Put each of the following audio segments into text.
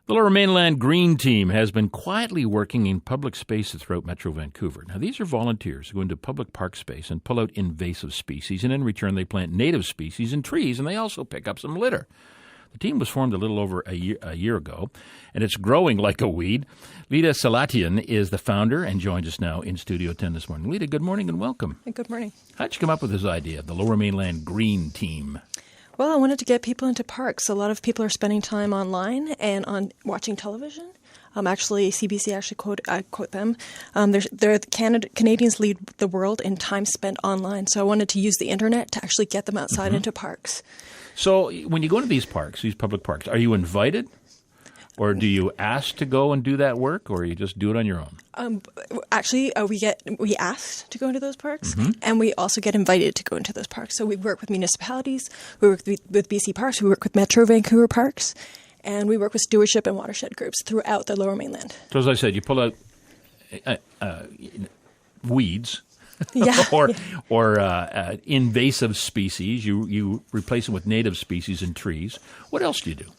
The Lower Mainland Green Team has been quietly working in public spaces throughout Metro Vancouver. Now, these are volunteers who go into public park space and pull out invasive species, and in return they plant native species and trees, and they also pick up some litter. The team was formed a little over a year ago, and it's growing like a weed. Lita Salatian is the founder and joins us now in Studio 10 this morning. Lita, good morning and welcome. Good morning. How'd you come up with this idea, the Lower Mainland Green Team? Well, I wanted to get people into parks. A lot of people are spending time online and on watching television. Actually, CBC quote them. Canadians lead the world in time spent online. So I wanted to use the internet to actually get them outside into parks. So when you go into these parks, these public parks, are you invited? Or do you ask to go and do that work, or you just do it on your own? We asked to go into those parks, and we also get invited to go into those parks. So we work with municipalities, we work with BC Parks, we work with Metro Vancouver Parks, and we work with stewardship and watershed groups throughout the Lower Mainland. So as I said, you pull out weeds. Yeah. or invasive species. You replace them with native species and trees. What else do you do?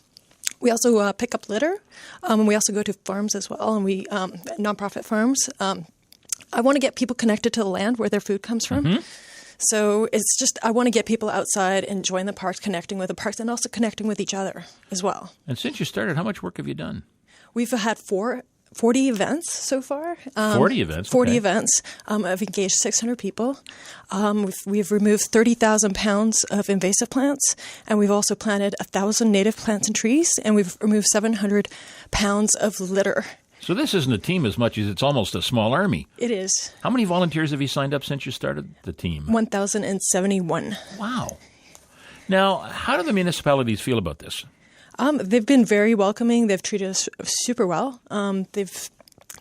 We also pick up litter, and we also go to farms as well, and we nonprofit farms. I want to get people connected to the land where their food comes from. So it's just I want to get people outside, enjoying the parks, connecting with the parks, and also connecting with each other as well. And since you started, how much work have you done? We've had 40 events so far. 40 events? 40 events. I've engaged 600 people. We've removed 30,000 pounds of invasive plants, and we've also planted 1,000 native plants and trees, and we've removed 700 pounds of litter. So this isn't a team as much as it's almost a small army. It is. How many volunteers have you signed up since you started the team? 1,071. Wow. Now, how do the municipalities feel about this? They've been very welcoming. They've treated us super well. They've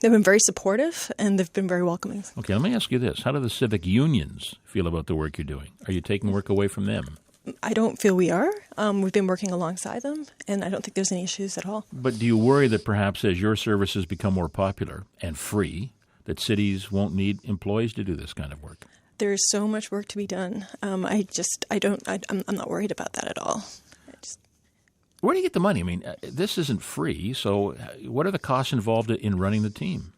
been very supportive, and they've been very welcoming. Okay, let me ask you this. How do the civic unions feel about the work you're doing? Are you taking work away from them? I don't feel we are. We've been working alongside them, and I don't think there's any issues at all. But do you worry that perhaps as your services become more popular and free, that cities won't need employees to do this kind of work? There's so much work to be done. I'm not worried about that at all. Where do you get the money? I mean, this isn't free, so what are the costs involved in running the team?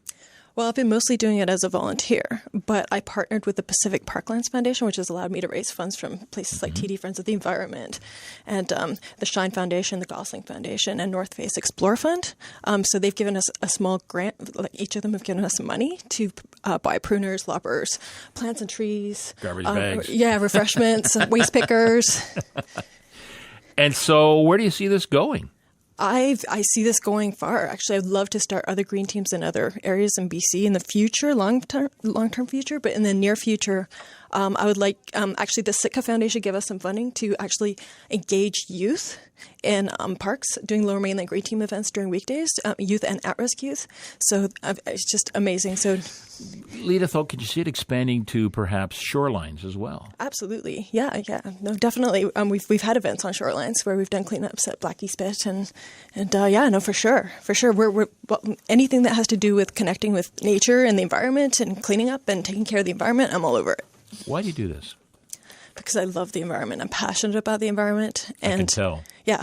Well, I've been mostly doing it as a volunteer, but I partnered with the Pacific Parklands Foundation, which has allowed me to raise funds from places like TD Friends of the Environment and the Shine Foundation, the Gosling Foundation, and North Face Explore Fund. So they've given us a small grant, like each of them have given us some money to buy pruners, loppers, plants and trees. Garbage bags. Yeah, refreshments, waste pickers. And so where do you see this going? I see this going far. Actually, I'd love to start other green teams in other areas in BC in the future, long-term future. But in the near future, I would like actually the Sitka Foundation give us some funding to actually engage youth in parks, doing Lower Mainland Green Team events during weekdays, youth and at-risk youth. So it's just amazing. So, Lita, could you see it expanding to perhaps shorelines as well? Absolutely, yeah, no, definitely. We've had events on shorelines where we've done cleanups at Blackie Spit, and for sure. We're anything that has to do with connecting with nature and the environment and cleaning up and taking care of the environment, I'm all over it. Why do you do this? Because I love the environment. I'm passionate about the environment. And I can tell. Yeah.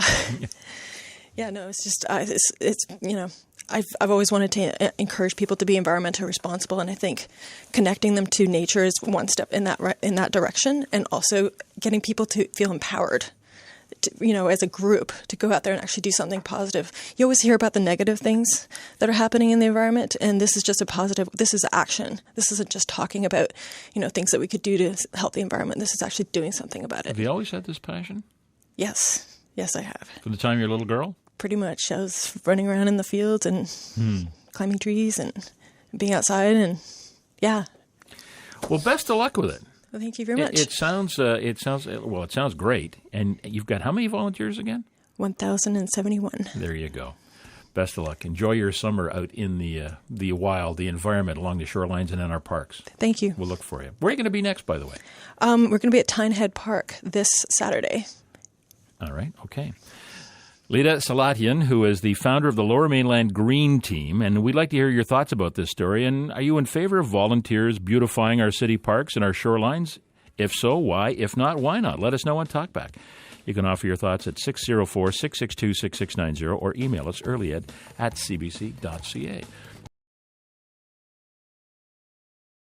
Yeah, no, it's just, it's I've always wanted to encourage people to be environmentally responsible, and I think connecting them to nature is one step in that direction, and also getting people to feel empowered, as a group, to go out there and actually do something positive. You always hear about the negative things that are happening in the environment, and this is just a positive. This is action. This isn't just talking about, things that we could do to help the environment. This is actually doing something about it. Have you always had this passion? Yes, I have. From the time you're a little girl? Pretty much. I was running around in the fields and climbing trees and being outside, and yeah. Well, best of luck with it. Well, thank you very much. It sounds great. And you've got how many volunteers again? 1,071. There you go. Best of luck. Enjoy your summer out in the wild, the environment along the shorelines and in our parks. Thank you. We'll look for you. Where are you going to be next, by the way? We're going to be at Tynehead Park this Saturday. All right. Okay. Lita Salatian, who is the founder of the Lower Mainland Green Team, and we'd like to hear your thoughts about this story. And are you in favor of volunteers beautifying our city parks and our shorelines? If so, why? If not, why not? Let us know on TalkBack. You can offer your thoughts at 604-662-6690 or email us early at cbc.ca.